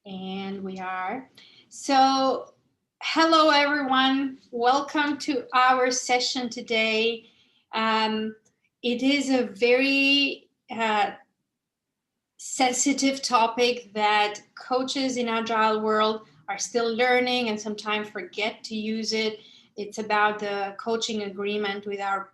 And we are. So, hello everyone. Welcome to our session today. Um, it is a very sensitive topic that coaches in Agile world are still learning and sometimes forget to use it. It's about the coaching agreement with our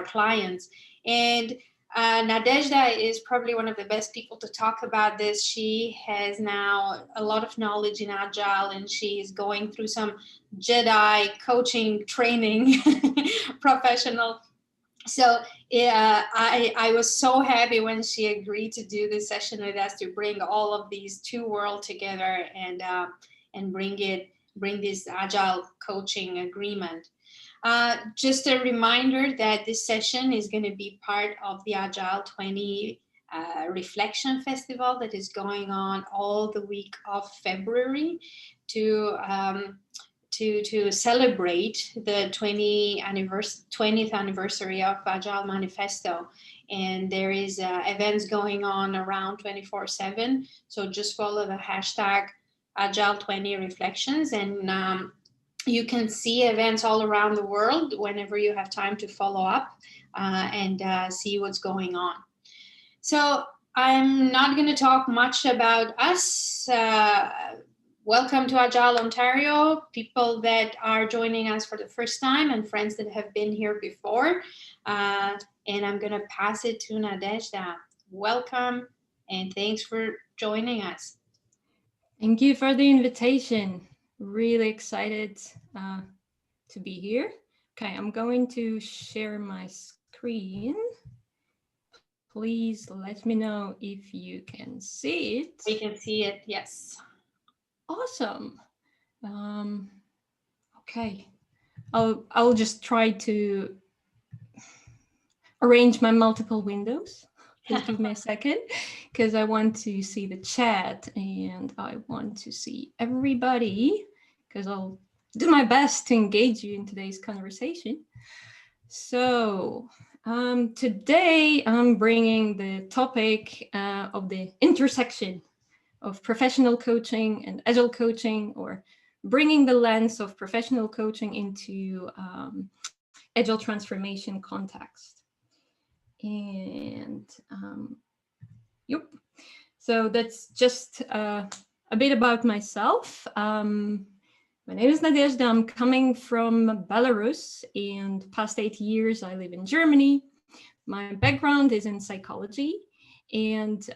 clients. And Nadezhda is probably one of the best people to talk about this. She has now a lot of knowledge in Agile, and she is going through some Jedi coaching training professional. So I was so happy when she agreed to do this session with us to bring all of these two worlds together and bring this agile coaching agreement. Just a reminder that this session is going to be part of the Agile 20 Reflection Festival that is going on all the week of February to celebrate the 20th anniversary of Agile Manifesto. And there is events going on around 24/7. So just follow the hashtag Agile20 Reflections, and you can see events all around the world whenever you have time to follow up and see what's going on. So I'm not going to talk much about us. Welcome to Agile Ontario, people that are joining us for the first time and friends that have been here before. And I'm going to pass it to Nadezhda. Welcome and thanks for joining us. Thank you for the invitation. Really excited to be here. Okay, I'm going to share my screen. Please let me know if you can see it. We can see it, yes. Awesome. Okay, I'll just try to arrange my multiple windows. Just give me a second, because I want to see the chat and I want to see everybody, because I'll do my best to engage you in today's conversation. So today I'm bringing the topic of the intersection of professional coaching and agile coaching, or bringing the lens of professional coaching into agile transformation context. And yep, so that's just a bit about myself. My name is Nadezhda. I'm coming from Belarus, and past 8 years I live in Germany. My background is in psychology, and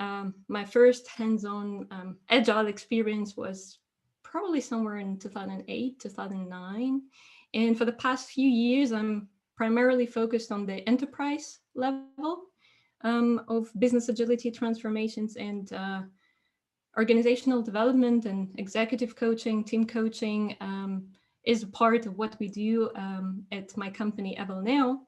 my first hands-on agile experience was probably somewhere in 2008, 2009. And for the past few years, I'm primarily focused on the enterprise level of business agility transformations and organizational development, and executive coaching, team coaching is a part of what we do at my company Agile now.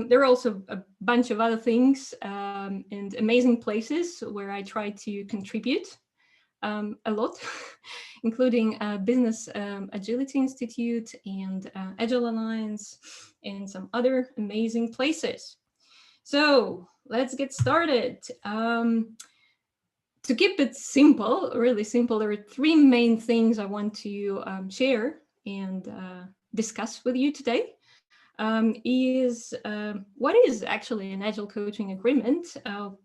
There are also a bunch of other things and amazing places where I try to contribute a lot, including Business Agility Institute and Agile Alliance and some other amazing places. So let's get started. To keep it simple, really simple, there are three main things I want to share and discuss with you today. Is what is actually an Agile coaching agreement,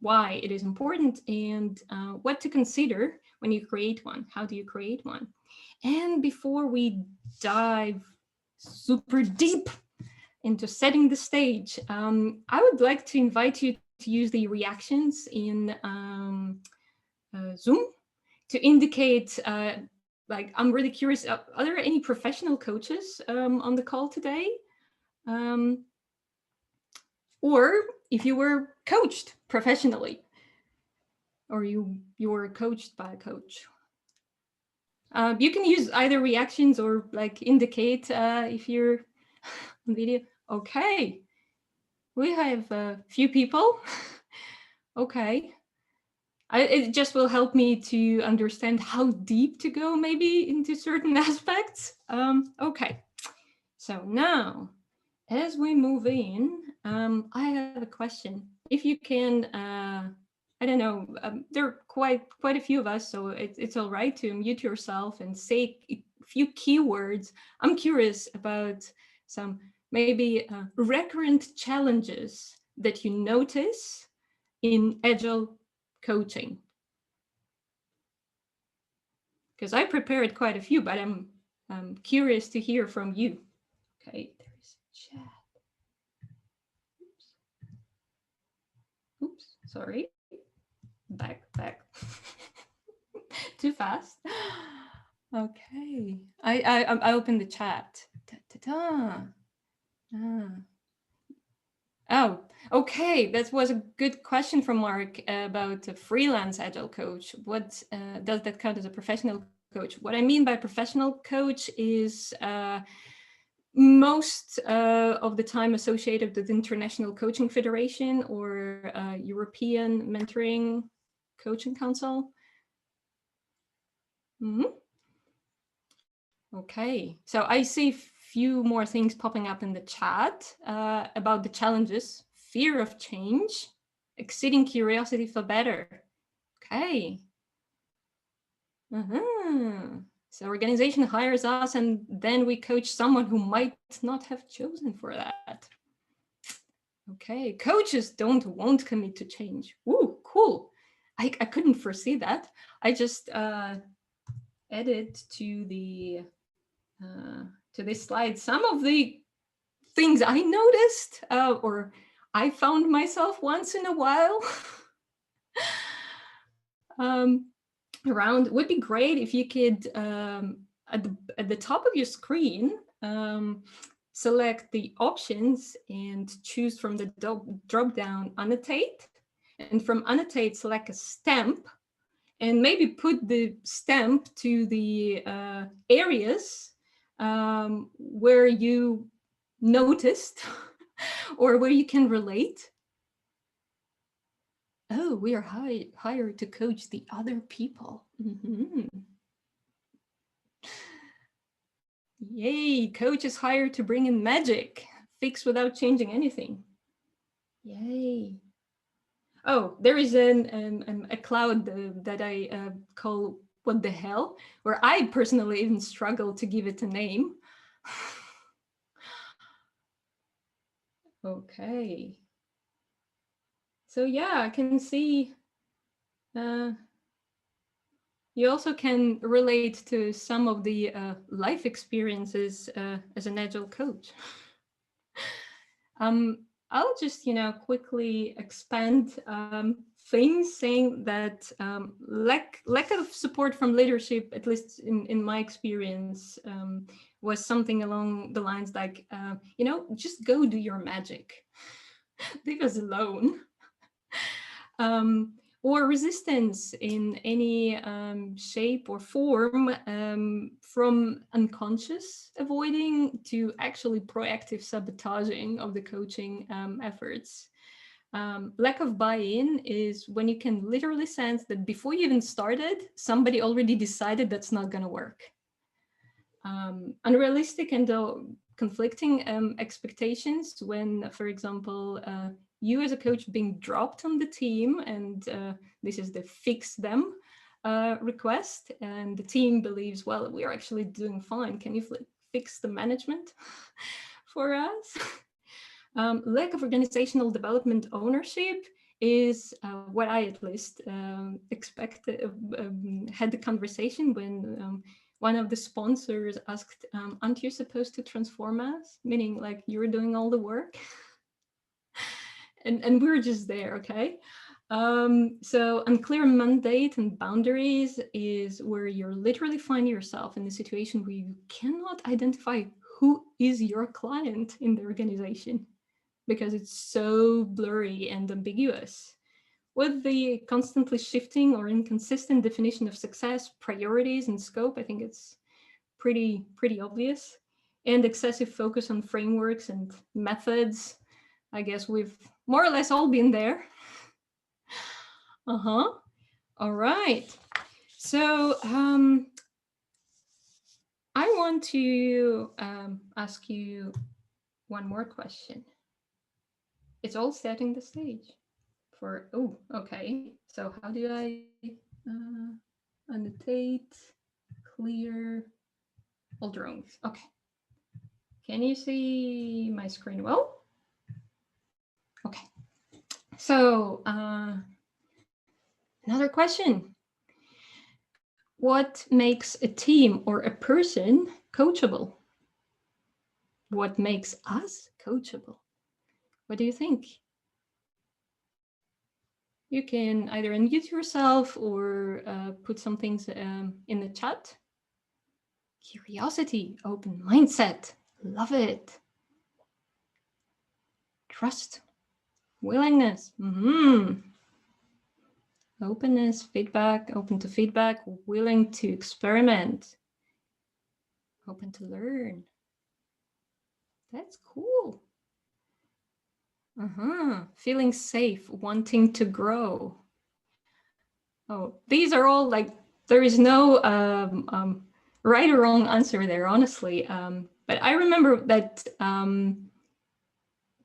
why it is important, and what to consider when you create one. How do you create one? And before we dive super deep into setting the stage, I would like to invite you to use the reactions in Zoom to indicate, like, I'm really curious, are there any professional coaches on the call today? Or if you were coached professionally, or you were coached by a coach. You can use either reactions or like indicate if you're on video. Okay, we have a few people. Okay. It just will help me to understand how deep to go maybe into certain aspects. Okay, so now as we move in, I have a question. If you can I don't know, there are quite a few of us, so it's all right to mute yourself and say a few keywords. I'm curious about some maybe recurrent challenges that you notice in Agile coaching. Because I prepared quite a few, but I'm curious to hear from you. Okay, there's a chat. Oops, sorry. Back. Too fast. Okay, I opened the chat. Oh, okay. That was a good question from Mark about a freelance agile coach. What does that count as a professional coach? What I mean by professional coach is most of the time associated with International Coaching Federation or European Mentoring Coaching Council. Okay, so I see a few more things popping up in the chat about the challenges: fear of change, exceeding curiosity for better. Okay. So organization hires us and then we coach someone who might not have chosen for that. Okay, coaches won't commit to change. Ooh, cool. I couldn't foresee that. I just added to this slide some of the things I noticed or I found myself once in a while around. Would be great if you could at the top of your screen select the options and choose from the drop down annotate, and from annotate select a stamp and maybe put the stamp to the areas where you noticed or where you can relate. Oh, we are hired to coach the other people. Yay, coach is hired to bring in magic, fix without changing anything. Yay. Oh, there is a cloud that I call what the hell, where I personally even struggle to give it a name. Okay. So yeah, I can see you also can relate to some of the life experiences as an Agile coach. I'll just, quickly expand things, saying that lack of support from leadership, at least in my experience, was something along the lines like, just go do your magic, leave us alone. Or resistance in any shape or form, from unconscious avoiding to actually proactive sabotaging of the coaching efforts. Lack of buy-in is when you can literally sense that before you even started, somebody already decided that's not going to work. Unrealistic and conflicting expectations when, for example, you as a coach being dropped on the team, and this is the fix them request, and the team believes, well, we are actually doing fine. Can you fix the management for us? Lack of organizational development ownership is what I at least expected, had the conversation when one of the sponsors asked, aren't you supposed to transform us? Meaning like you're doing all the work. and we're just there, okay? So unclear mandate and boundaries is where you're literally finding yourself in a situation where you cannot identify who is your client in the organization because it's so blurry and ambiguous. With the constantly shifting or inconsistent definition of success, priorities, and scope, I think it's pretty obvious. And excessive focus on frameworks and methods. I guess we've more or less all been there. All right. So I want to ask you one more question. It's all setting the stage. oh, okay. So how do I annotate, clear all drawings? Okay. Can you see my screen well? Okay. So another question. What makes a team or a person coachable? What makes us coachable? What do you think? You can either unmute yourself or put some things in the chat. Curiosity, open mindset, love it. Trust, willingness, openness, feedback, open to feedback, willing to experiment, open to learn. That's cool. Feeling safe, wanting to grow. Oh, these are all like, there is no right or wrong answer there, honestly. But I remember that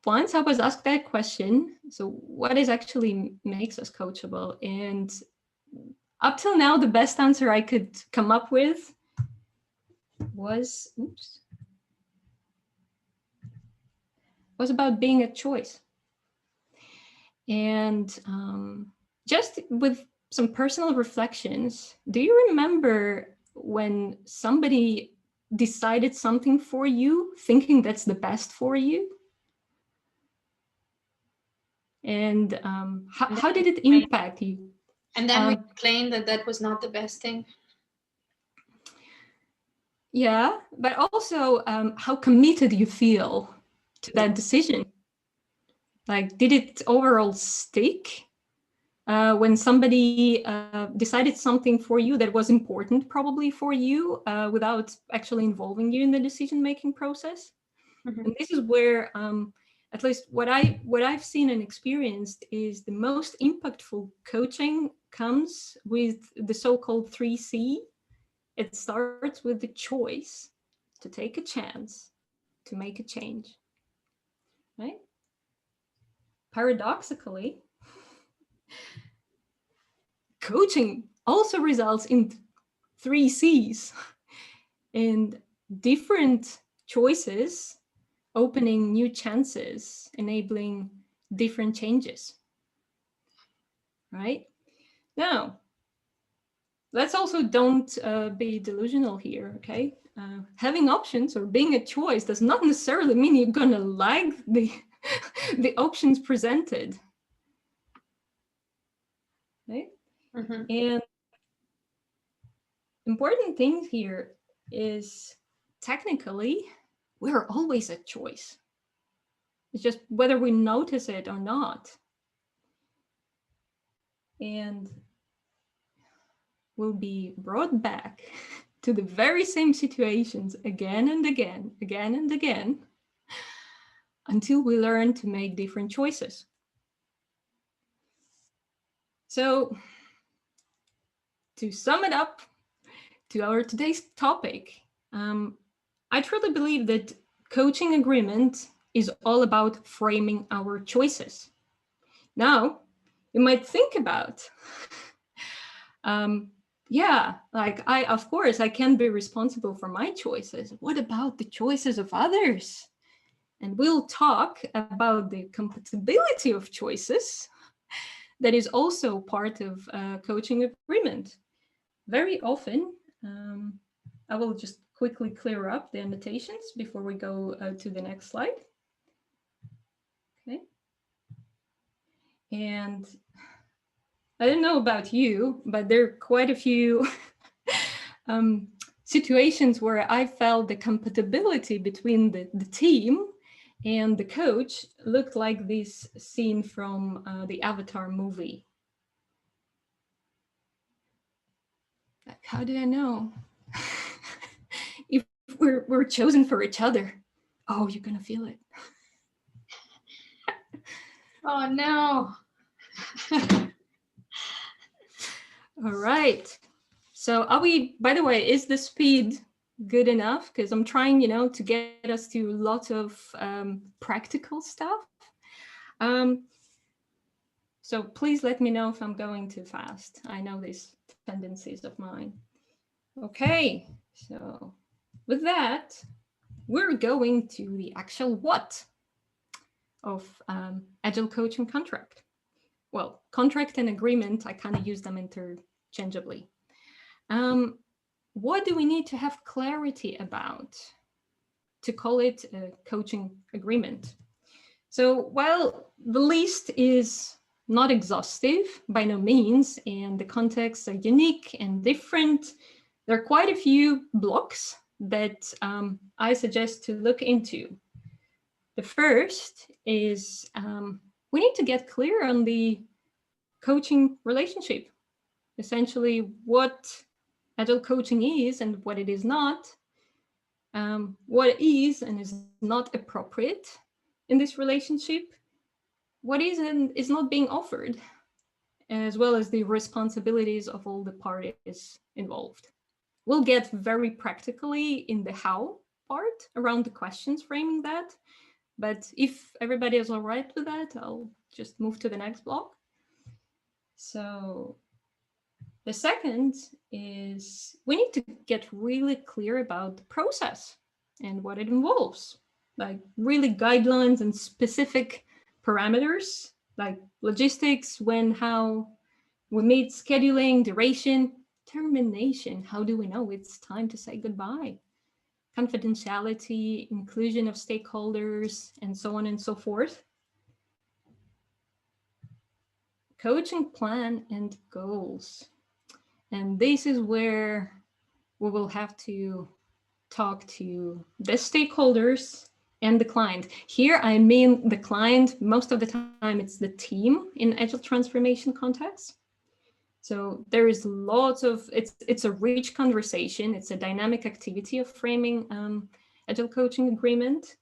once I was asked that question, so what is actually makes us coachable? And up till now, the best answer I could come up with was, was about being a choice. And just with some personal reflections, do you remember when somebody decided something for you, thinking that's the best for you? And how did it impact you? And then we explained that that was not the best thing. Yeah, but also how committed you feel to that decision. Like, did it overall stick? When somebody decided something for you that was important probably for you without actually involving you in the decision-making process. And this is where, at least what I've seen and experienced is the most impactful coaching comes with the so-called 3C. It starts with the choice to take a chance, to make a change, right? Paradoxically, coaching also results in 3Cs and different choices, opening new chances, enabling different changes, right? Now, let's also don't be delusional here, okay? Having options or being a choice does not necessarily mean you're gonna like the, the options presented, right? And important thing here is technically, we're always a choice. It's just whether we notice it or not. And we'll be brought back to the very same situations again and again, again and again, until we learn to make different choices. So, to sum it up to our today's topic, I truly believe that coaching agreement is all about framing our choices. Now, you might think about, yeah, like of course, I can be responsible for my choices. What about the choices of others? And we'll talk about the compatibility of choices that is also part of coaching agreement. Very often, I will just quickly clear up the annotations before we go to the next slide. Okay. And I don't know about you, but there are quite a few situations where I felt the compatibility between the team and the coach looked like this scene from the Avatar movie. Like, how do I know? If we're chosen for each other, oh, you're gonna feel it. Oh no. All right. So are we, by the way, is the speed good enough? Because I'm trying, to get us to lots of practical stuff. So please let me know if I'm going too fast. I know these tendencies of mine. Okay, so with that, we're going to the actual what of Agile coaching contract. Well, contract and agreement, I kind of use them interchangeably. What do we need to have clarity about to call it a coaching agreement? So while the list is not exhaustive by no means, and the contexts are unique and different, there are quite a few blocks that I suggest to look into. The first is we need to get clear on the coaching relationship, essentially what Agile coaching is and what it is not, what is and is not appropriate in this relationship, what is and is not being offered, as well as the responsibilities of all the parties involved. We'll get very practically in the how part around the questions framing that. But if everybody is all right with that, I'll just move to the next block. So the second is we need to get really clear about the process and what it involves, like really guidelines and specific parameters like logistics, when, how we meet, scheduling, duration, termination. How do we know it's time to say goodbye? Confidentiality, inclusion of stakeholders, and so on and so forth. Coaching plan and goals. And this is where we will have to talk to the stakeholders and the client. Here, I mean the client. Most of the time, it's the team in Agile transformation context. So there is lots of, it's a rich conversation. It's a dynamic activity of framing Agile coaching agreement.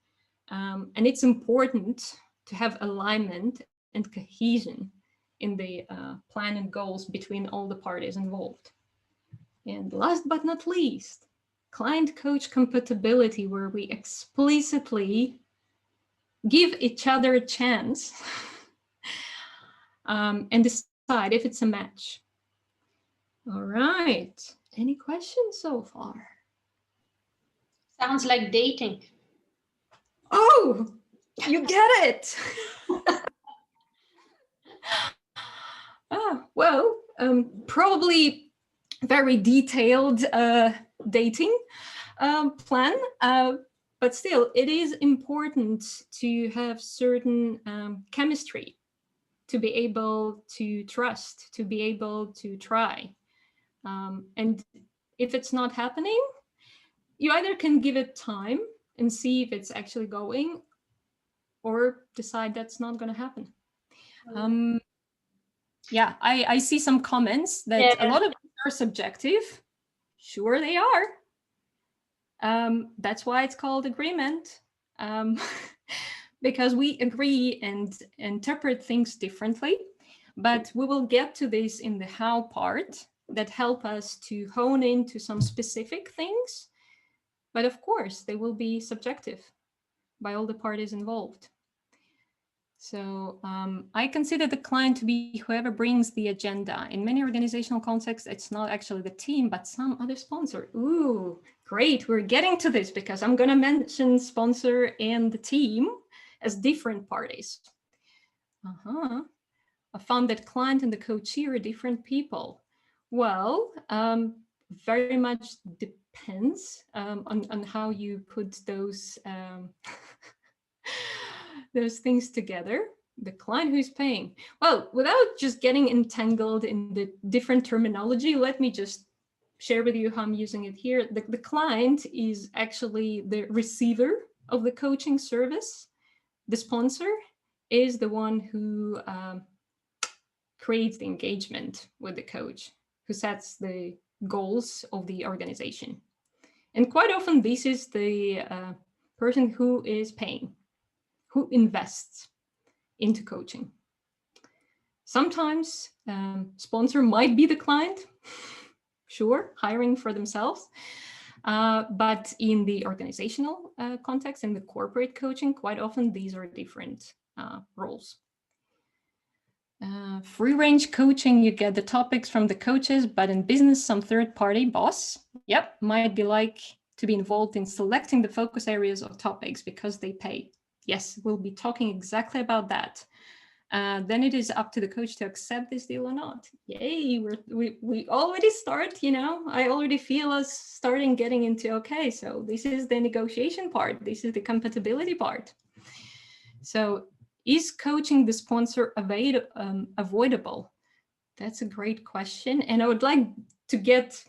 And it's important to have alignment and cohesion in the plan and goals between all the parties involved. And last but not least, client-coach compatibility, where we explicitly give each other a chance and decide if it's a match. All right. Any questions so far? Sounds like dating. Oh, you get it. Well, probably very detailed dating plan, but still, it is important to have certain chemistry to be able to trust, to be able to try. And if it's not happening, you either can give it time and see if it's actually going, or decide that's not going to happen. Yeah, I see some comments that a lot of them are subjective. Sure, they are. That's why it's called agreement, because we agree and interpret things differently. But we will get to this in the how part that help us to hone into some specific things. But of course, they will be subjective by all the parties involved. So I consider the client to be whoever brings the agenda. In many organizational contexts, it's not actually the team, but some other sponsor. Ooh, great. We're getting to this because I'm going to mention sponsor and the team as different parties. I found that client and the coachee are different people. Well, very much depends on how you put those those things together. The client who's paying. Well, without just getting entangled in the different terminology, let me just share with you how I'm using it here. The client is actually the receiver of the coaching service. The sponsor is the one who creates the engagement with the coach, who sets the goals of the organization. And quite often, this is the person who is paying, who invests into coaching. Sometimes sponsor might be the client, sure, hiring for themselves. But in the organizational context, in the corporate coaching, quite often these are different roles. Free range coaching, you get the topics from the coaches, but in business, some third party boss, yep, might be like to be involved in selecting the focus areas of topics because they pay. Yes, we'll be talking exactly about that. Then it is up to the coach to accept this deal or not. Yay, we already start, I already feel us starting getting into, okay, so this is the negotiation part. This is the compatibility part. So is coaching the sponsor avoidable? That's a great question. And I would like to get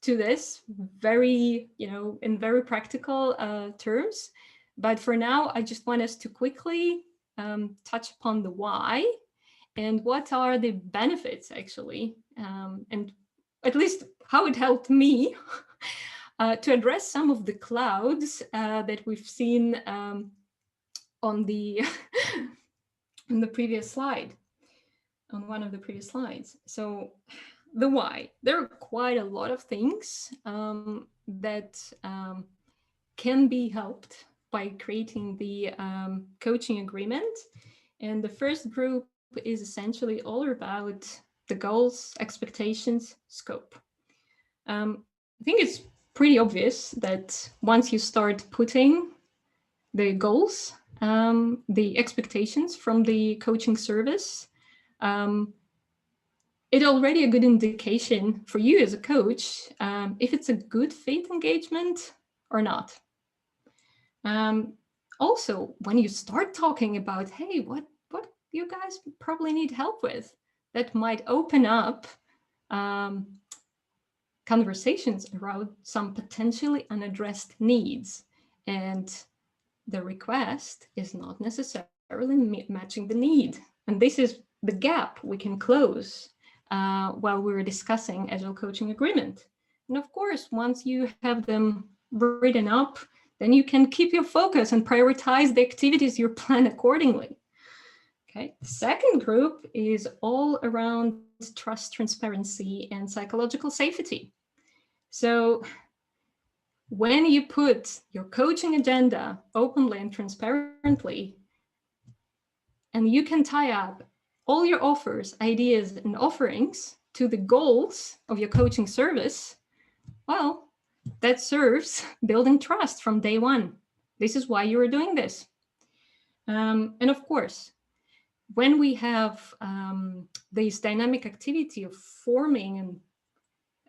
to this very, in very practical terms. But for now, I just want us to quickly touch upon the why and what are the benefits actually, and at least how it helped me to address some of the clouds that we've seen on the on the previous slide, on one of the previous slides. So the why, there are quite a lot of things that can be helped by creating the coaching agreement. And the first group is essentially all about the goals, expectations, scope. I think it's pretty obvious that once you start putting the goals, the expectations from the coaching service, it's already a good indication for you as a coach if it's a good faith engagement or not. Also, when you start talking about, hey, what you guys probably need help with, that might open up conversations around some potentially unaddressed needs. And the request is not necessarily matching the need. And this is the gap we can close while we're discussing Agile coaching agreement. And of course, once you have them written up, then you can keep your focus and prioritize the activities you plan accordingly. Okay. The second group is all around trust, transparency, and psychological safety. So when you put your coaching agenda openly and transparently, and you can tie up all your offers, ideas, and offerings to the goals of your coaching service, well, that serves building trust from day one. This is why you are doing this. And of course, when we have this dynamic activity of forming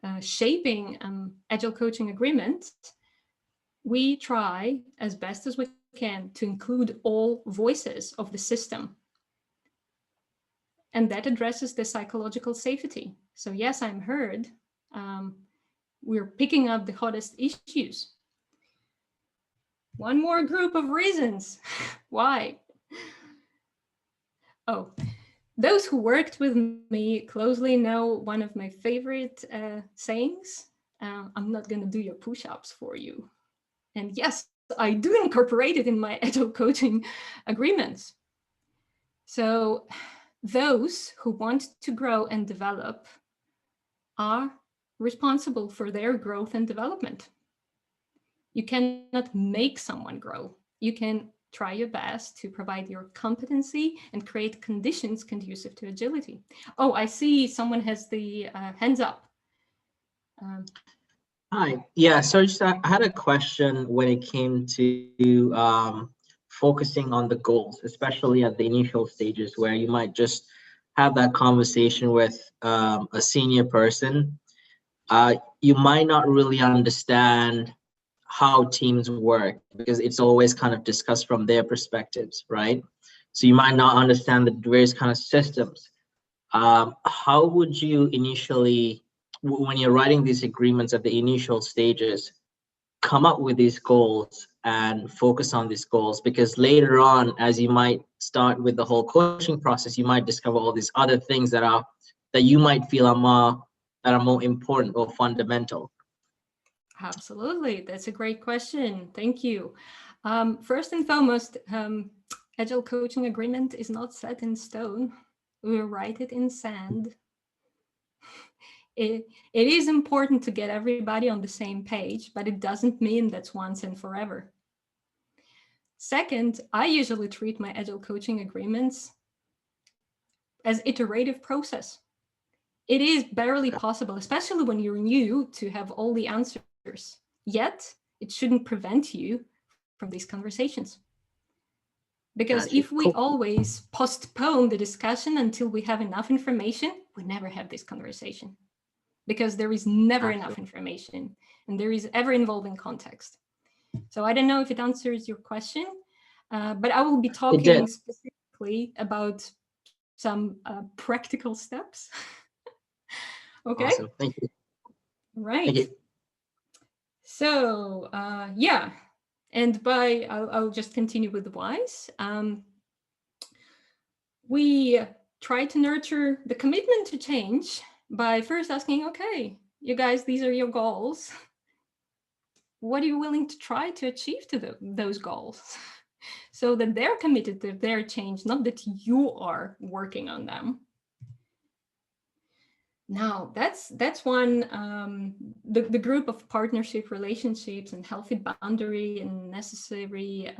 and shaping Agile coaching agreement, we try as best as we can to include all voices of the system. And that addresses the psychological safety. So yes, I'm heard. We're picking up the hottest issues. One more group of reasons why. Oh, those who worked with me closely know one of my favorite sayings. I'm not going to do your push-ups for you. And yes, I do incorporate it in my Agile coaching agreements. So those who want to grow and develop are responsible for their growth and development. You cannot make someone grow. You can try your best to provide your competency and create conditions conducive to agility. Oh, I see someone has the hands up. Hi. Yeah, so I had a question when it came to focusing on the goals, especially at the initial stages where you might just have that conversation with a senior person. You might not really understand how teams work because it's always kind of discussed from their perspectives, right? So you might not understand the various kind of systems. How would you initially, when you're writing these agreements at the initial stages, come up with these goals and focus on these goals? Because later on, as you might start with the whole coaching process, you might discover all these other things that you might feel are more important or fundamental. Absolutely. That's a great question. Thank you. First and foremost, Agile coaching agreement is not set in stone. We write it in sand. It is important to get everybody on the same page, but it doesn't mean that's once and forever. Second, I usually treat my Agile coaching agreements as iterative process. It is barely possible, especially when you're new, to have all the answers. Yet, it shouldn't prevent you from these conversations. Because Gotcha. if we Cool. always postpone the discussion until we have enough information, we never have this conversation. Because there is never enough information, and there is ever-involving context. So I don't know if it answers your question, but I will be talking specifically about some practical steps. Okay. Awesome. Thank you. Right. Thank you. So yeah, and I'll just continue with the whys. We try to nurture the commitment to change by first asking, okay, you guys, these are your goals. What are you willing to try to achieve to those goals? So that they're committed to their change, not that you are working on them. Now, that's one, the group of partnership relationships and healthy boundary and necessary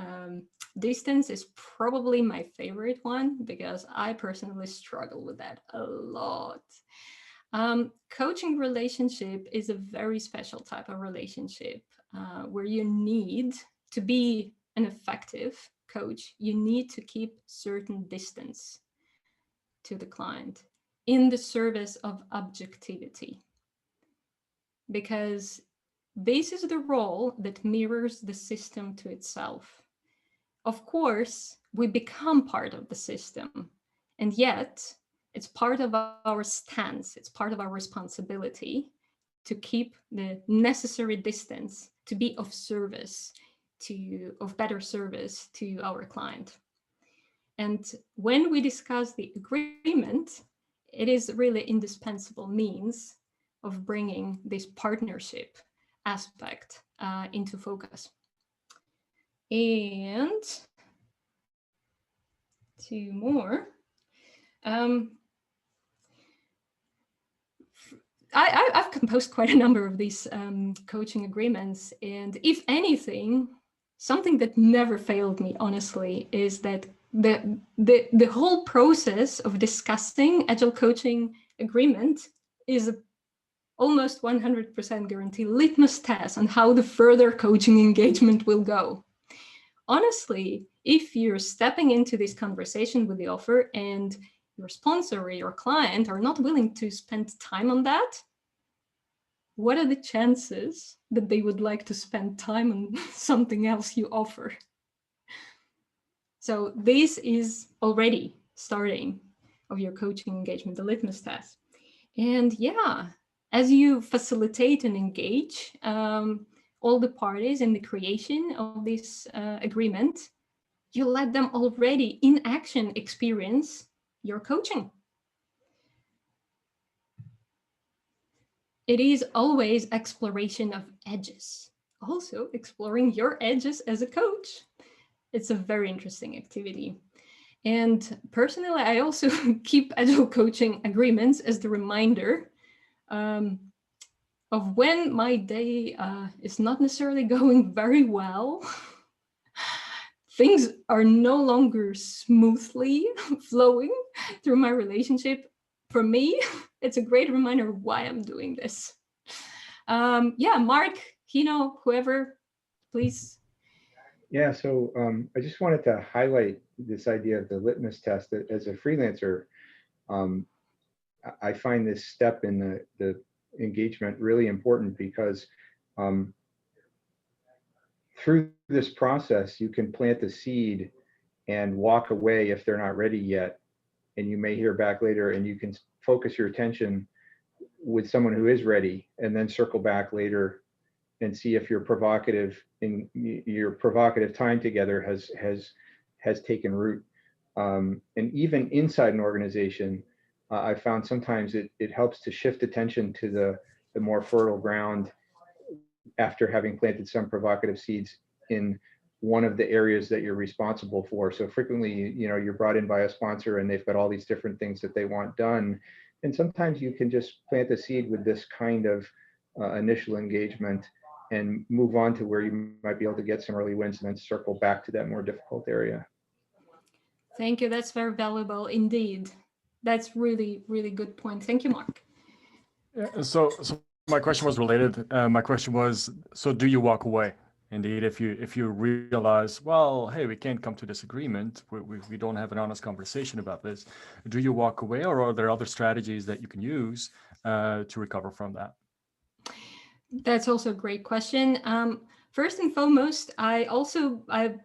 distance is probably my favorite one, because I personally struggle with that a lot. Coaching relationship is a very special type of relationship where you need to be an effective coach. You need to keep certain distance to the client in the service of objectivity, because this is the role that mirrors the system to itself. Of course, we become part of the system, and yet it's part of our stance, it's part of our responsibility to keep the necessary distance to be of service, of better service to our client. And when we discuss the agreement, it is really indispensable means of bringing this partnership aspect into focus. And two more. I've composed quite a number of these coaching agreements, and if anything, something that never failed me, honestly, is that the whole process of discussing Agile coaching agreement is almost 100% guarantee litmus test on how the further coaching engagement will go. Honestly, if you're stepping into this conversation with the offer and your sponsor or your client are not willing to spend time on that, what are the chances that they would like to spend time on something else you offer? So this is already starting of your coaching engagement, the litmus test. And yeah, as you facilitate and engage all the parties in the creation of this agreement, you let them already in action experience your coaching. It is always exploration of edges. Also exploring your edges as a coach. It's a very interesting activity. And personally, I also keep Agile coaching agreements as the reminder of when my day is not necessarily going very well. Things are no longer smoothly flowing through my relationship. For me, it's a great reminder of why I'm doing this. Yeah, Mark, Hino, whoever, please. Yeah, so I just wanted to highlight this idea of the litmus test. That as a freelancer, I find this step in the engagement really important, because through this process, you can plant the seed and walk away if they're not ready yet. And you may hear back later, and you can focus your attention with someone who is ready, and then circle back later and see if your provocative time together has taken root. And even inside an organization, I found sometimes it helps to shift attention to the more fertile ground after having planted some provocative seeds in one of the areas that you're responsible for. So frequently, you're brought in by a sponsor and they've got all these different things that they want done. And sometimes you can just plant a seed with this kind of initial engagement and move on to where you might be able to get some early wins, and then circle back to that more difficult area. Thank you. That's very valuable indeed. That's really, really good point. Thank you, Mark. Yeah, so my question was related. My question was, so do you walk away? Indeed, if you realize, well, hey, we can't come to this agreement, we don't have an honest conversation about this, do you walk away, or are there other strategies that you can use to recover from that? That's also a great question. First and foremost, I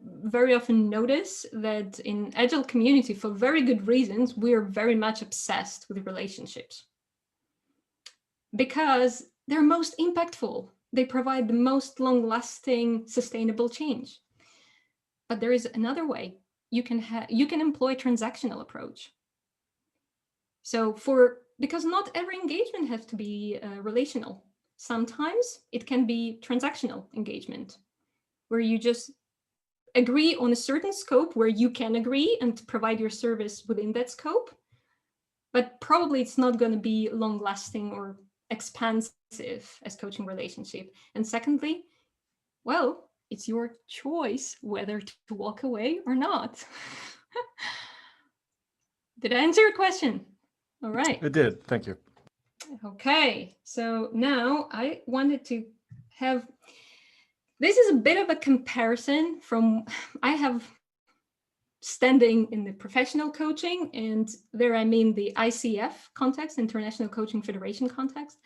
very often notice that in Agile community, for very good reasons, we are very much obsessed with relationships because they're most impactful. They provide the most long-lasting, sustainable change. But there is another way. You can employ transactional approach. So because not every engagement has to be relational. Sometimes it can be transactional engagement, where you just agree on a certain scope where you can agree and provide your service within that scope, but probably it's not going to be long-lasting or expansive as coaching relationship. And secondly, well, it's your choice whether to walk away or not. Did I answer your question? All right. It did. Thank you. Okay, so now I wanted to have, this is a bit of a comparison from, I have standing in the professional coaching, and there I mean the ICF context, International Coaching Federation context,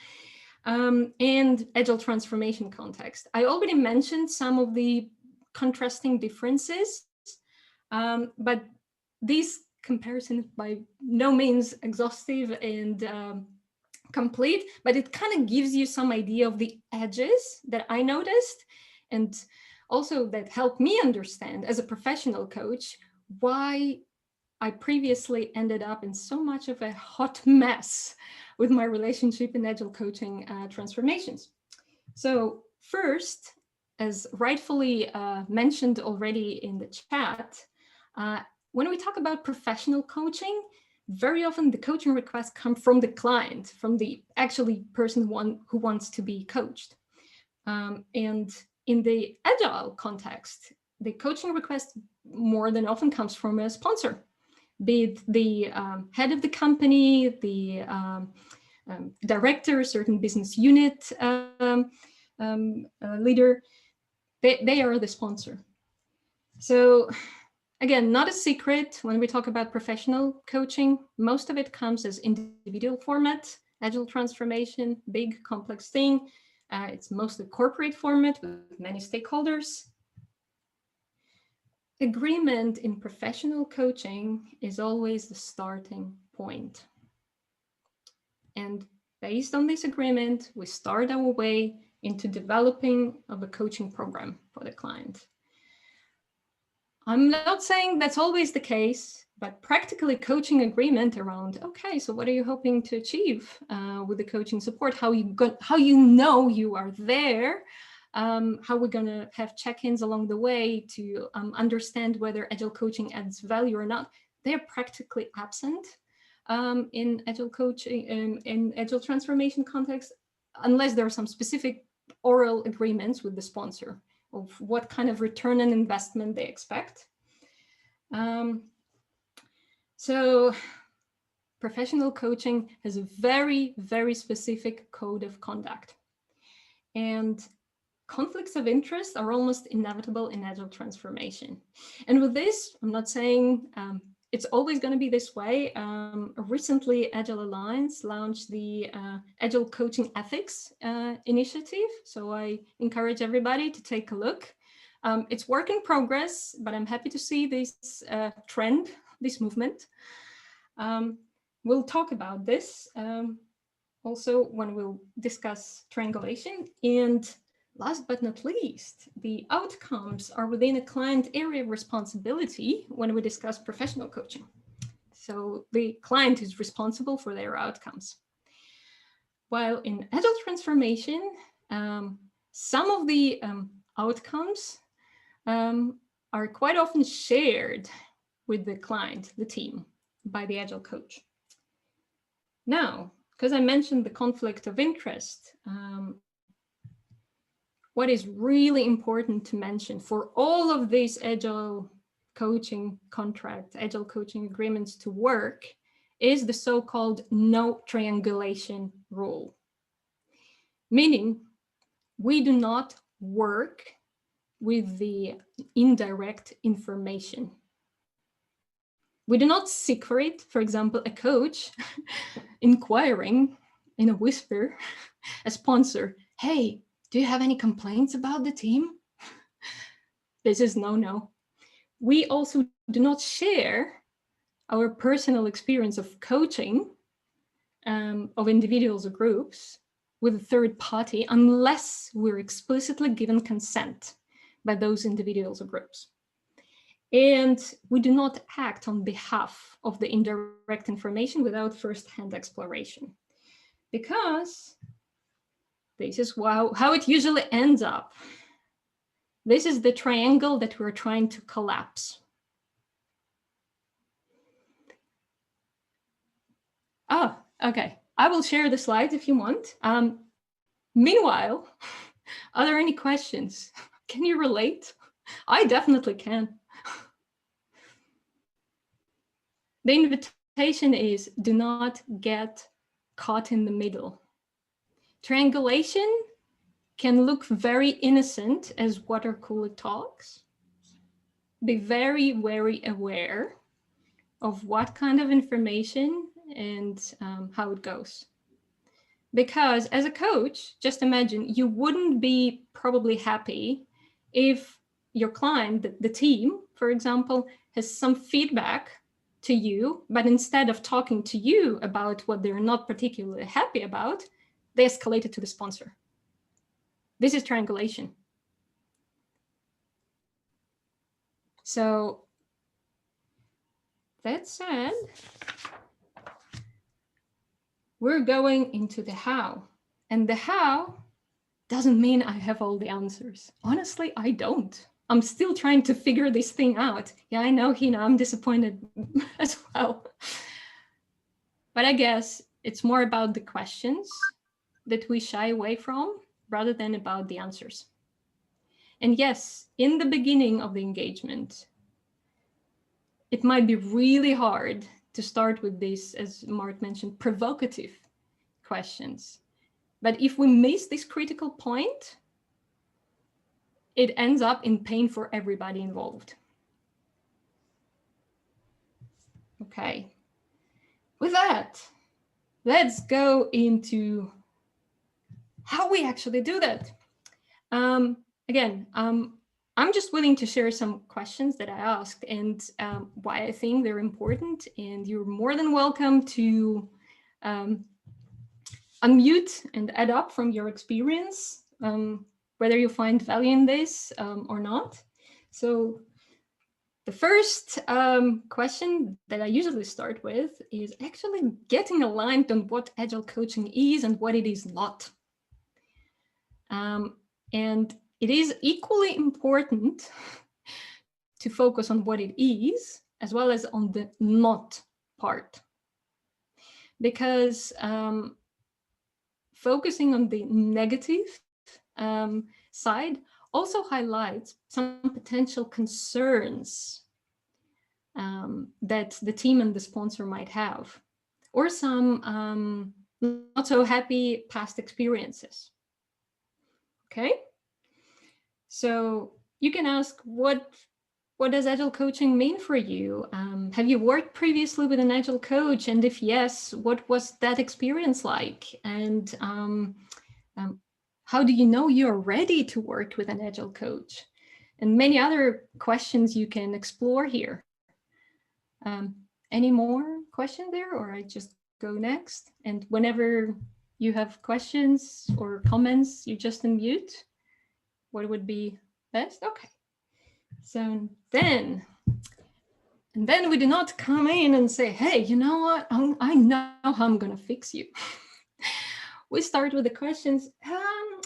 and Agile transformation context. I already mentioned some of the contrasting differences, but these comparisons by no means exhaustive and complete, but it kind of gives you some idea of the edges that I noticed, and also that helped me understand as a professional coach why I previously ended up in so much of a hot mess with my relationship in Agile coaching transformations. So first, as rightfully mentioned already in the chat, when we talk about professional coaching, very often the coaching requests come from the client, from the actually person who wants to be coached. And in the Agile context, the coaching request more than often comes from a sponsor, be it the head of the company, the director, certain business unit leader. They are the sponsor. So again, not a secret when we talk about professional coaching, most of it comes as individual format, Agile transformation, big complex thing. It's mostly corporate format with many stakeholders. Agreement in professional coaching is always the starting point. And based on this agreement, we start our way into developing of a coaching program for the client. I'm not saying that's always the case, but practically coaching agreement around, okay, so what are you hoping to achieve with the coaching support? How you know you are there, how we're gonna have check-ins along the way to understand whether Agile coaching adds value or not. They're practically absent in Agile coaching, in Agile transformation context, unless there are some specific oral agreements with the sponsor of what kind of return on investment they expect. So professional coaching has a very, very specific code of conduct. And conflicts of interest are almost inevitable in Agile transformation. And with this, I'm not saying it's always going to be this way. Recently, Agile Alliance launched the Agile Coaching Ethics initiative. So I encourage everybody to take a look. It's work in progress, but I'm happy to see this trend, this movement. We'll talk about this also when we'll discuss triangulation. And last but not least, the outcomes are within a client area of responsibility when we discuss professional coaching. So the client is responsible for their outcomes. While in Agile transformation, some of the outcomes are quite often shared with the client, the team, by the Agile coach. Now, because I mentioned the conflict of interest, what is really important to mention for all of these Agile coaching contracts, Agile coaching agreements to work, is the so-called no triangulation rule, meaning we do not work with the indirect information. We do not seek for it. For example, a coach inquiring in a whisper, a sponsor, hey, do you have any complaints about the team? This is no. We also do not share our personal experience of coaching of individuals or groups with a third party unless we're explicitly given consent by those individuals or groups. And we do not act on behalf of the indirect information without first-hand exploration, because this is how it usually ends up. This is the triangle that we're trying to collapse. Oh, okay. I will share the slides if you want. Meanwhile, are there any questions? Can you relate? I definitely can. The invitation is, do not get caught in the middle. Triangulation can look very innocent as water cooler talks. Be very, very aware of what kind of information and how it goes. Because as a coach, just imagine, you wouldn't be probably happy if your client, the team, for example, has some feedback to you, but instead of talking to you about what they're not particularly happy about, they escalate it to the sponsor. This is triangulation. So that said, we're going into the how. And the how doesn't mean I have all the answers. Honestly, I don't. I'm still trying to figure this thing out. Yeah, I know, Hina, I'm disappointed as well. But I guess it's more about the questions that we shy away from rather than about the answers. And yes, in the beginning of the engagement, it might be really hard to start with this, as Mark mentioned, provocative questions. But if we miss this critical point, it ends up in pain for everybody involved. Okay. With that, let's go into how we actually do that. Again, I'm just willing to share some questions that I asked and why I think they're important. And you're more than welcome to unmute and add up from your experience, whether you find value in this or not. So the first question that I usually start with is actually getting aligned on what Agile coaching is and what it is not. And it is equally important to focus on what it is, as well as on the not part. Because focusing on the negative side also highlights some potential concerns that the team and the sponsor might have, or some not so happy past experiences. Okay, so you can ask, what does Agile coaching mean for you? Have you worked previously with an Agile coach? And if yes, what was that experience like? And how do you know you're ready to work with an Agile coach? And many other questions you can explore here. Any more questions there, or I just go next? And whenever you have questions or comments, you just unmute. What would be best? Okay. So then we do not come in and say, hey, you know what? I know how I'm going to fix you. We start with the questions.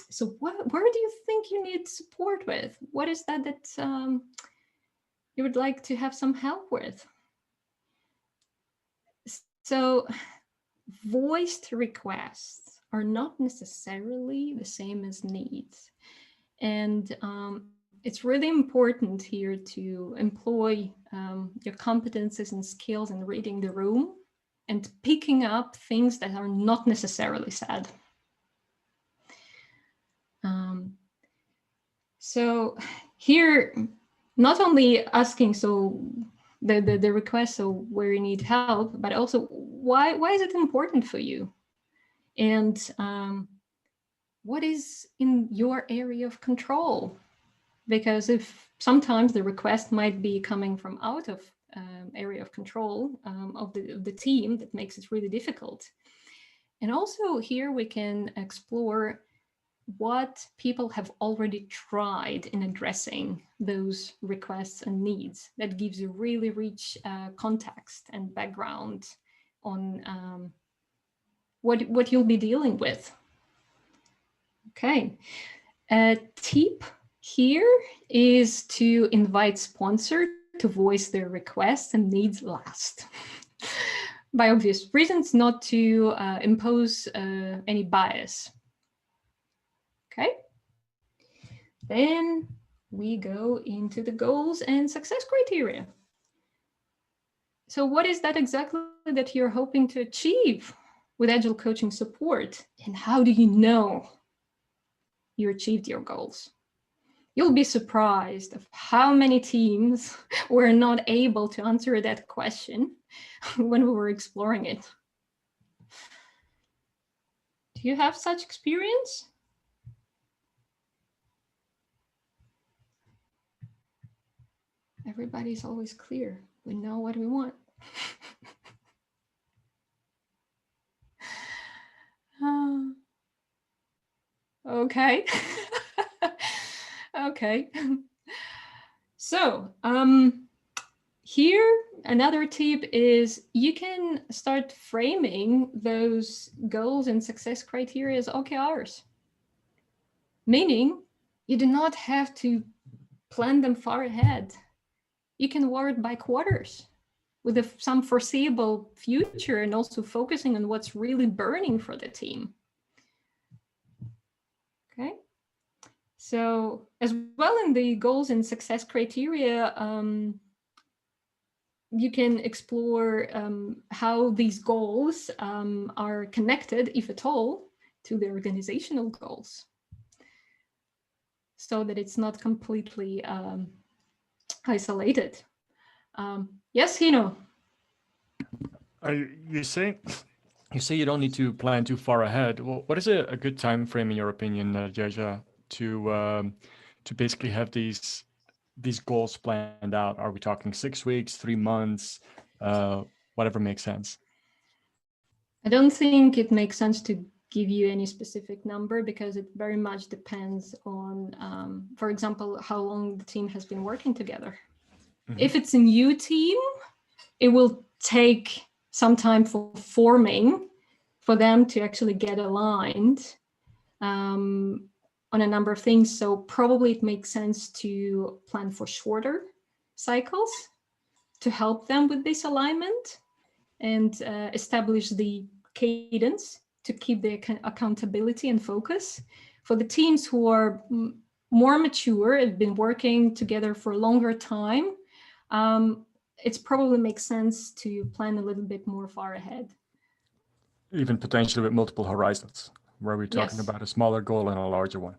So where do you think you need support with? What is that you would like to have some help with? So voiced requests are not necessarily the same as needs. And it's really important here to employ your competencies and skills in reading the room and picking up things that are not necessarily said. So here, not only asking the request, so where you need help, but also why is it important for you? And what is in your area of control? Because if sometimes the request might be coming from out of area of control of the team, that makes it really difficult. And also here we can explore what people have already tried in addressing those requests and needs. That gives you really rich context and background on what you'll be dealing with. Okay, a tip here is to invite sponsor to voice their requests and needs last. By obvious reasons, not to impose any bias. Okay, then we go into the goals and success criteria. So what is that exactly that you're hoping to achieve with Agile coaching support? And how do you know you achieved your goals? You'll be surprised of how many teams were not able to answer that question when we were exploring it. Do you have such experience? Everybody's always clear. We know what we want. Okay. Okay. So here, another tip is you can start framing those goals and success criteria as OKRs. Meaning you do not have to plan them far ahead. You can work by quarters with some foreseeable future and also focusing on what's really burning for the team. Okay. So as well in the goals and success criteria, you can explore how these goals are connected, if at all, to the organizational goals, so that it's not completely isolated. Yes, Hino? You say you don't need to plan too far ahead. Well, what is a good time frame in your opinion, Nadezhda, to basically have these goals planned out? Are we talking 6 weeks, 3 months, whatever makes sense? I don't think it makes sense to give you any specific number because it very much depends on, for example, how long the team has been working together. Mm-hmm. If it's a new team, it will take some time for forming, for them to actually get aligned on a number of things. So probably it makes sense to plan for shorter cycles to help them with this alignment and establish the cadence to keep the accountability and focus. For the teams who are more mature, have been working together for a longer time, it probably makes sense to plan a little bit more far ahead. Even potentially with multiple horizons, where we're talking about a smaller goal and a larger one.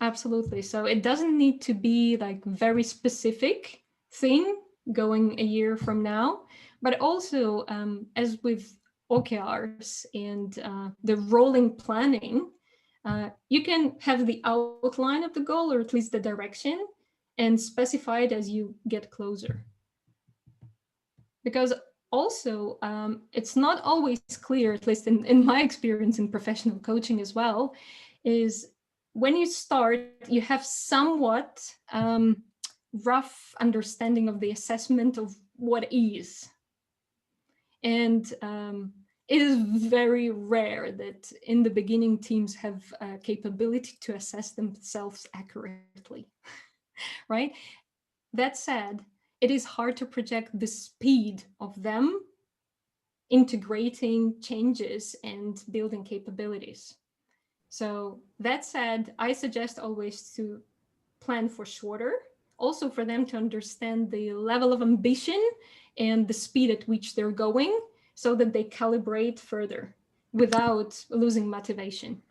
Absolutely. So it doesn't need to be like very specific thing going a year from now, but also as with OKRs and the rolling planning, you can have the outline of the goal, or at least the direction, and specify it as you get closer. Because also, it's not always clear, at least in my experience in professional coaching as well, is when you start, you have somewhat rough understanding of the assessment of what is. And it is very rare that in the beginning teams have capability to assess themselves accurately, right? That said, it is hard to project the speed of them integrating changes and building capabilities. So that said, I suggest always to plan for shorter, also for them to understand the level of ambition and the speed at which they're going, so that they calibrate further without losing motivation.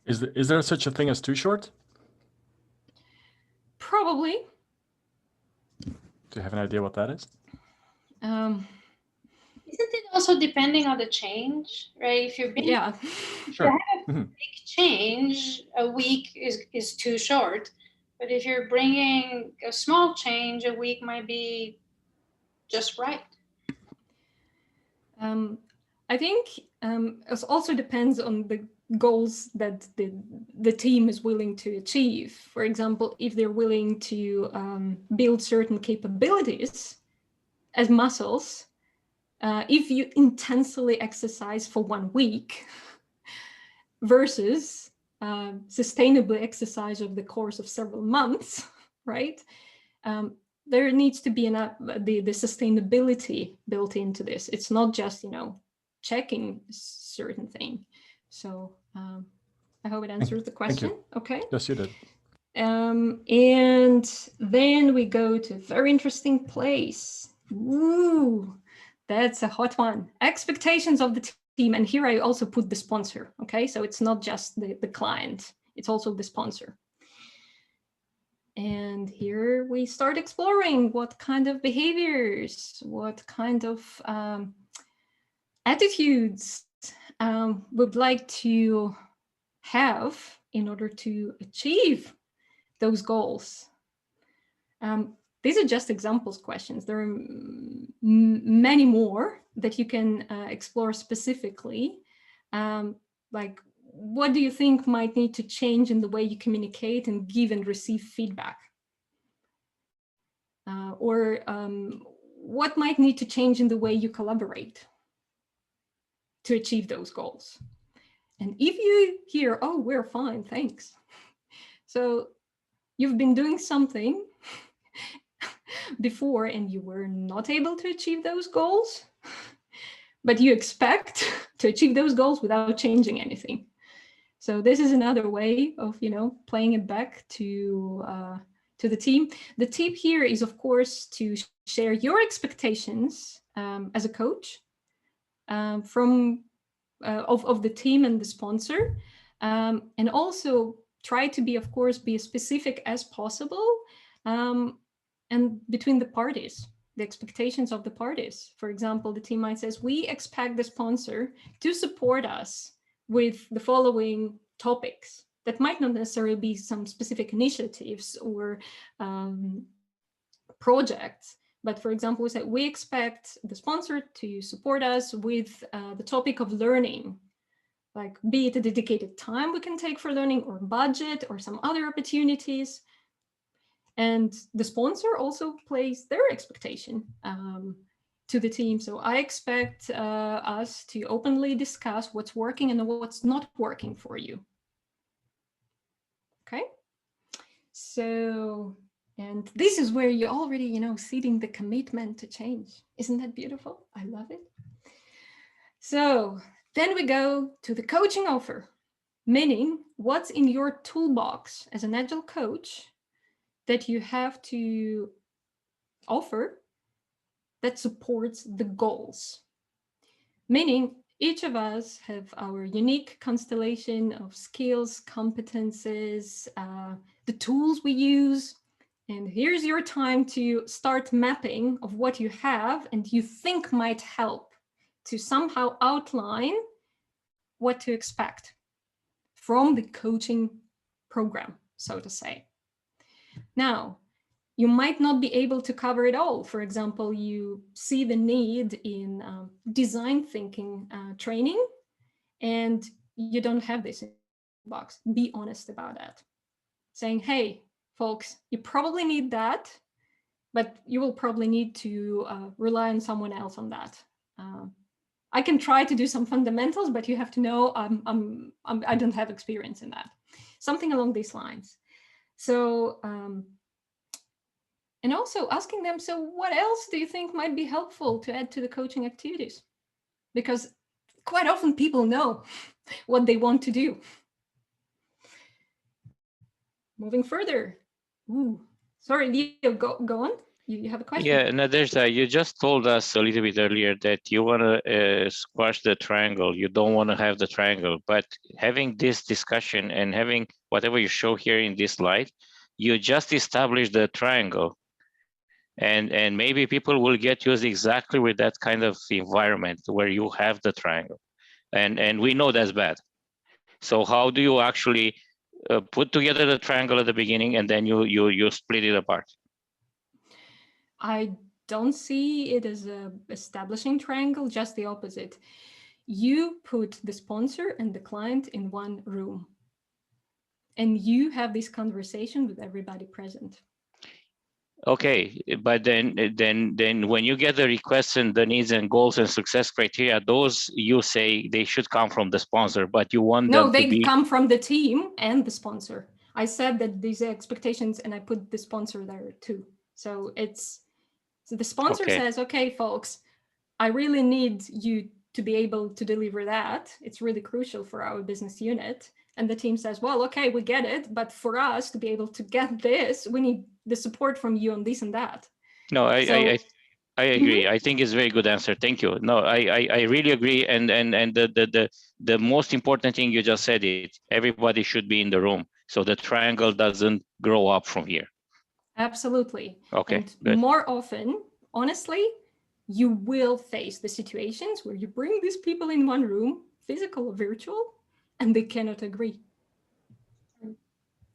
Is there such a thing as too short? Probably. Do you have an idea what that is? Isn't it also depending on the change, right? If you're being Yeah. Sure. big change, a week is too short. But if you're bringing a small change, a week might be just right. I think it also depends on the goals that the team is willing to achieve. For example, if they're willing to build certain capabilities as muscles, if you intensely exercise for 1 week versus sustainably exercise over the course of several months, right? There needs to be the sustainability built into this. It's not just, checking certain thing. So I hope it answers the question. Okay. Yes, you did. And then we go to a very interesting place. Ooh, that's a hot one. Expectations of the team. And here I also put the sponsor. Okay, so it's not just the client, it's also the sponsor. And here we start exploring what kind of behaviors, what kind of attitudes we'd like to have in order to achieve those goals. These are just examples questions. There are many more that you can explore specifically. Like, what do you think might need to change in the way you communicate and give and receive feedback? Or what might need to change in the way you collaborate to achieve those goals? And if you hear, oh, we're fine, thanks. So you've been doing something before and you were not able to achieve those goals, but you expect to achieve those goals without changing anything. So this is another way of, playing it back to the team. The tip here is, of course, to share your expectations as a coach from of the team and the sponsor, and also try to be, of course, be as specific as possible, and between the parties, the expectations of the parties. For example, the team might says, we expect the sponsor to support us with the following topics. That might not necessarily be some specific initiatives or projects, but for example, we say we expect the sponsor to support us with the topic of learning, like be it a dedicated time we can take for learning or budget or some other opportunities. And the sponsor also plays their expectation to the team. So I expect us to openly discuss what's working and what's not working for you. Okay. So, and this is where you're already, seeding the commitment to change. Isn't that beautiful? I love it. So then we go to the coaching offer, meaning what's in your toolbox as an Agile coach that you have to offer that supports the goals. Meaning each of us have our unique constellation of skills, competences, the tools we use. And here's your time to start mapping of what you have and you think might help to somehow outline what to expect from the coaching program, so to say. Now, you might not be able to cover it all. For example, you see the need in design thinking training, and you don't have this in the box. Be honest about that. Saying, hey, folks, you probably need that, but you will probably need to rely on someone else on that. I can try to do some fundamentals, but you have to know I don't have experience in that. Something along these lines. So, and also asking them, so what else do you think might be helpful to add to the coaching activities? Because quite often people know what they want to do. Moving further. Ooh, sorry, Leo, go on. you have a question? Yeah, Nadezhda, you just told us a little bit earlier that you want to squash the triangle. You don't want to have the triangle, but having this discussion and having whatever you show here in this slide, you just established the triangle. And maybe people will get used exactly with that kind of environment where you have the triangle. And we know that's bad. So how do you actually put together the triangle at the beginning and then you split it apart? I don't see it as a establishing triangle, just the opposite. You put the sponsor and the client in one room, and you have this conversation with everybody present. Okay, but then when you get the requests and the needs and goals and success criteria, those you say they should come from the sponsor, but you want them No, they to be come from the team and the sponsor. I said that these expectations, and I put the sponsor there too. So the sponsor Okay. says, okay, folks, I really need you to be able to deliver that. It's really crucial for our business unit. And the team says, well, okay, we get it. But for us to be able to get this, we need the support from you on this and that. No, I agree. Mhm. I think it's a very good answer. Thank you. No, I really agree. And the most important thing you just said it. Everybody should be in the room, so the triangle doesn't grow up from here. Absolutely. Okay. And Good. more often, honestly, you will face the situations where you bring these people in one room, physical or virtual, and they cannot agree.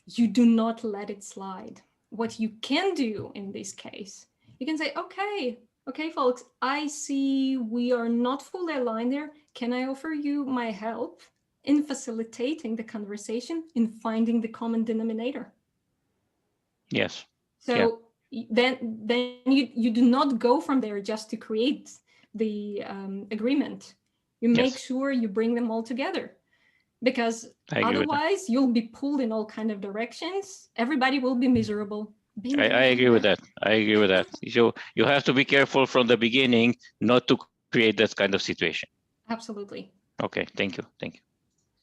You do not let it slide. What you can do in this case, you can say, okay, folks, I see we are not fully aligned there. Can I offer you my help in facilitating the conversation, in finding the common denominator? Yes. So then you do not go from there just to create the agreement. You make sure you bring them all together, because otherwise you'll be pulled in all kind of directions. Everybody will be miserable. I agree with that. I agree with that. So you have to be careful from the beginning not to create that kind of situation. Absolutely. Okay, thank you. Thank you.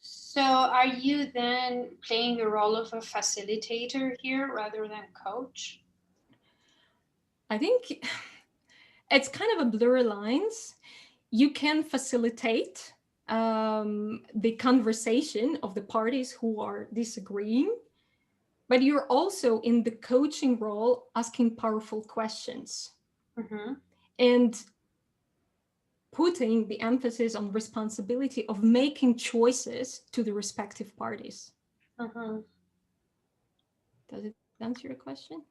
So are you then playing the role of a facilitator here rather than coach? I think it's kind of a blurry lines. You can facilitate the conversation of the parties who are disagreeing, but you're also in the coaching role asking powerful questions and putting the emphasis on responsibility of making choices to the respective parties. Does it answer your question?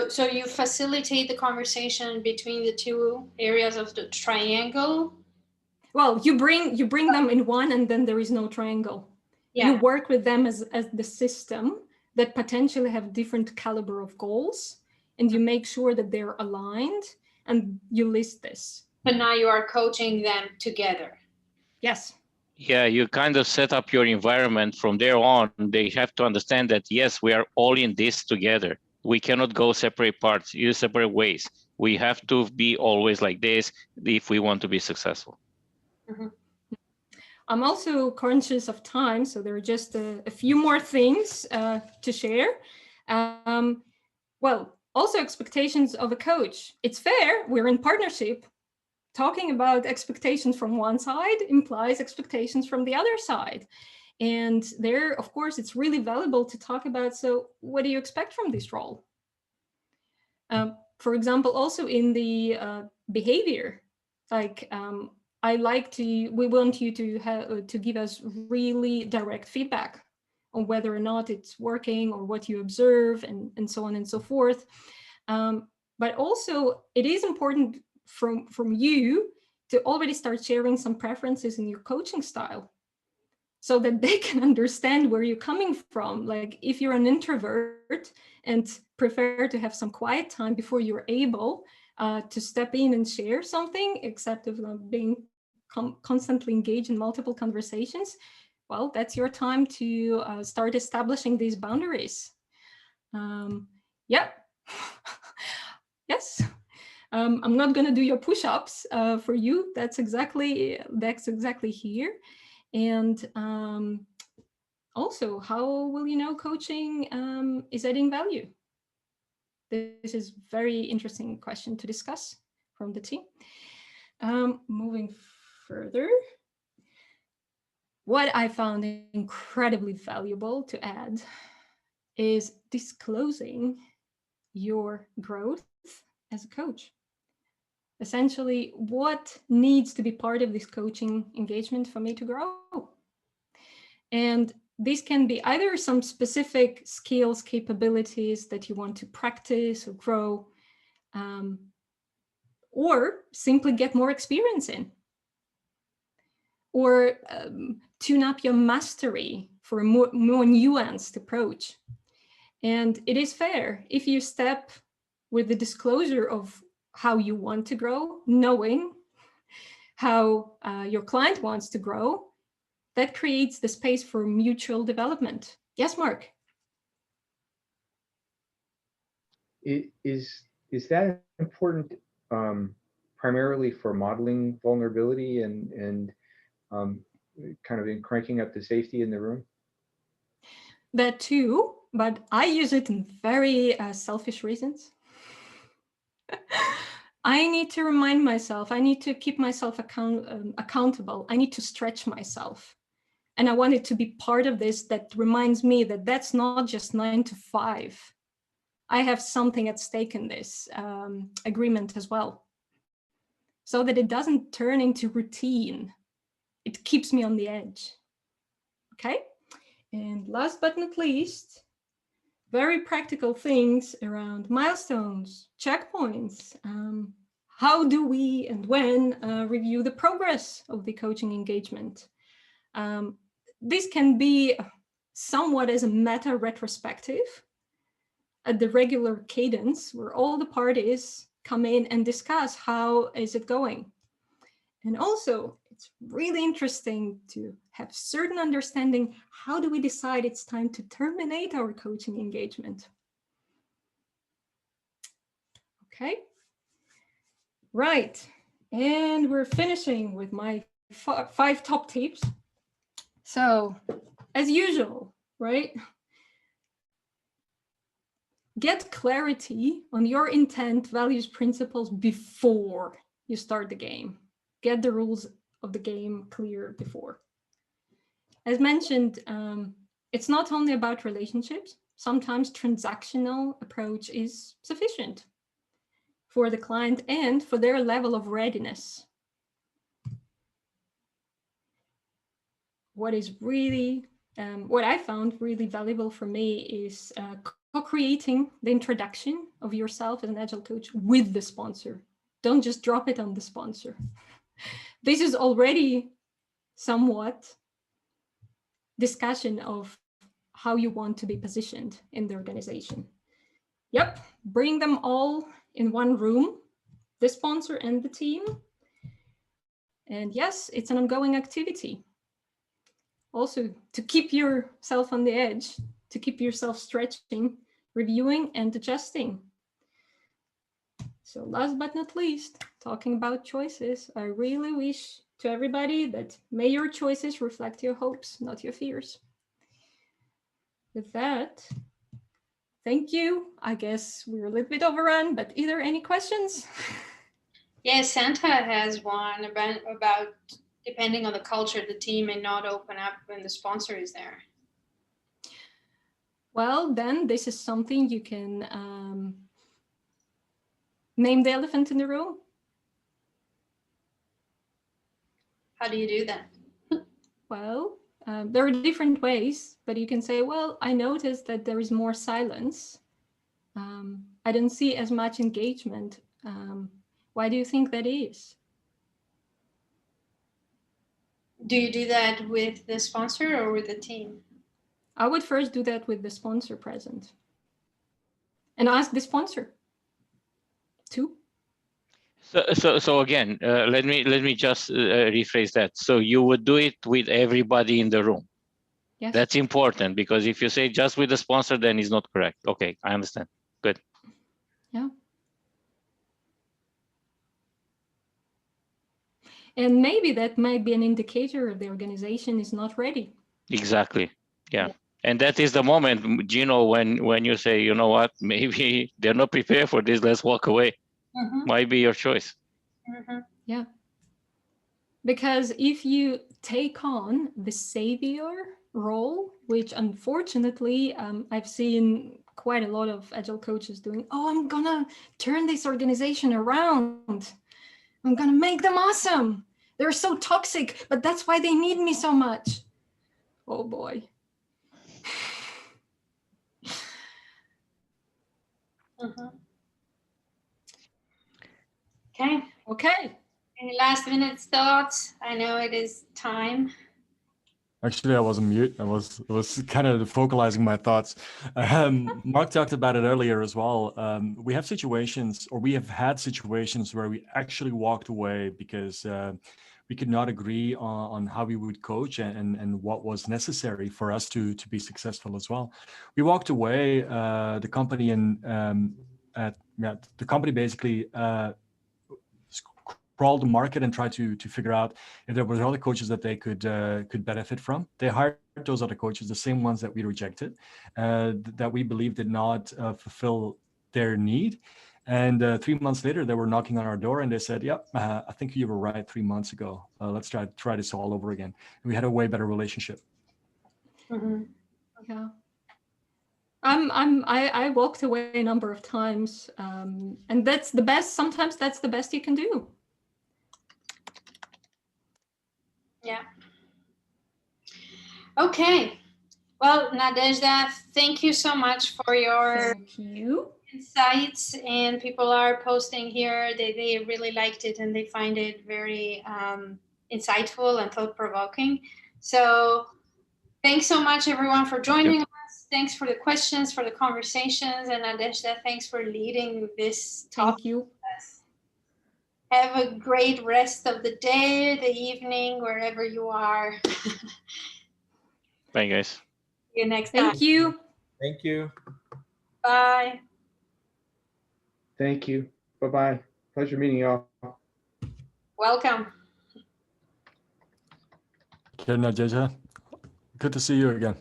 So you facilitate the conversation between the two areas of the triangle? Well, you bring them in one, and then there is no triangle. Yeah. You work with them as the system that potentially have different caliber of goals, and you make sure that they're aligned, and you list this. But now you are coaching them together. Yes. Yeah, you kind of set up your environment from there on. They have to understand that, yes, we are all in this together. We cannot go separate parts, use separate ways. We have to be always like this if we want to be successful. I'm also conscious of time, so there are just a few more things to share. Well, also expectations of a coach. It's fair, we're in partnership. Talking about expectations from one side implies expectations from the other side. And there, of course, it's really valuable to talk about, so what do you expect from this role? For example, also in the behavior, like we want you to give us really direct feedback on whether or not it's working or what you observe and so on and so forth. But also it is important from you to already start sharing some preferences in your coaching style so that they can understand where you're coming from. Like if you're an introvert and prefer to have some quiet time before you're able to step in and share something, except of being constantly engaged in multiple conversations, well, that's your time to start establishing these boundaries. Yep. Yes. I'm not going to do your push-ups for you. That's exactly here. And also, how will you know coaching is adding value? This is very interesting question to discuss from the team. Moving further, what I found incredibly valuable to add is disclosing your growth as a coach. Essentially, what needs to be part of this coaching engagement for me to grow? And this can be either some specific skills, capabilities that you want to practice or grow, or simply get more experience in, or tune up your mastery for a more nuanced approach. And it is fair if you step with the disclosure of how you want to grow, knowing how your client wants to grow, that creates the space for mutual development. Yes, Mark? Is that important primarily for modeling vulnerability and kind of in cranking up the safety in the room? That too, but I use it in very selfish reasons. I need to remind myself, I need to keep myself accountable. I need to stretch myself. And I want it to be part of this that reminds me that that's not just 9 to 5. I have something at stake in this agreement as well, so that it doesn't turn into routine. It keeps me on the edge. Okay. And last but not least, very practical things around milestones, checkpoints. How do we and when review the progress of the coaching engagement? This can be somewhat as a meta retrospective at the regular cadence where all the parties come in and discuss how is it going. And also, it's really interesting to have certain understanding, how do we decide it's time to terminate our coaching engagement? Okay, right. And we're finishing with my 5 top tips. So, as usual, right? Get clarity on your intent, values, principles before you start the game. Get the rules of the game clear before. As mentioned, it's not only about relationships. Sometimes transactional approach is sufficient for the client and for their level of readiness. What is really, what I found really valuable for me is co-creating the introduction of yourself as an Agile coach with the sponsor. Don't just drop it on the sponsor. This is already somewhat discussion of how you want to be positioned in the organization. Yep, bring them all in one room, the sponsor and the team. And yes, it's an ongoing activity. Also, to keep yourself on the edge, to keep yourself stretching, reviewing and adjusting. So last but not least, talking about choices, I really wish to everybody that may your choices reflect your hopes, not your fears. With that, thank you. I guess we're a little bit overrun, but either any questions? Yes, Santa has one about depending on the culture, the team may not open up when the sponsor is there. Well, then this is something you can name the elephant in the room. How do you do that? Well, there are different ways, but you can say, well, I noticed that there is more silence. I don't see as much engagement. Why do you think that is? Do you do that with the sponsor or with the team? I would first do that with the sponsor present and ask the sponsor too. So again, let me just rephrase that. So you would do it with everybody in the room. Yes. That's important, because if you say just with the sponsor, then it's not correct. Okay, I understand. Good. Yeah. And maybe that might be an indicator the organization is not ready. Exactly. Yeah. And that is the moment, Gino, when you say, you know what, maybe they're not prepared for this, let's walk away. Might be your choice. Yeah. Because if you take on the savior role, which unfortunately I've seen quite a lot of agile coaches doing, oh, I'm gonna turn this organization around. I'm gonna make them awesome. They're so toxic, but that's why they need me so much. Oh boy. Okay. Okay. Any last minute thoughts? I know it is time. Actually, I was on mute. I was kind of focalizing my thoughts. Mark talked about it earlier as well. We have situations, or we have had situations where we actually walked away because we could not agree on how we would coach and what was necessary for us to be successful as well. We walked away. The company the company basically crawled the market and tried to figure out if there were other coaches that they could benefit from. They hired those other coaches, the same ones that we rejected, that we believe did not fulfill their need. And 3 months later, they were knocking on our door and they said, "Yep, I think you were right 3 months ago. Let's try this all over again." And we had a way better relationship. Yeah. I walked away a number of times, and that's the best. Sometimes that's the best you can do. Yeah. Okay. Well, Nadezhda, thank you so much for your Thank you. insights. And people are posting here that they really liked it and they find it very insightful and thought-provoking. So thanks so much, everyone, for joining us. Thanks for the questions, for the conversations. And Nadezhda, thanks for leading this talk. Thank you. Have a great rest of the day, the evening, wherever you are. Bye, guys. See you next time. Thank you. Thank you. Bye. Thank you. Bye-bye. Pleasure meeting you all. Welcome. Okay, Nadezhda, good to see you again.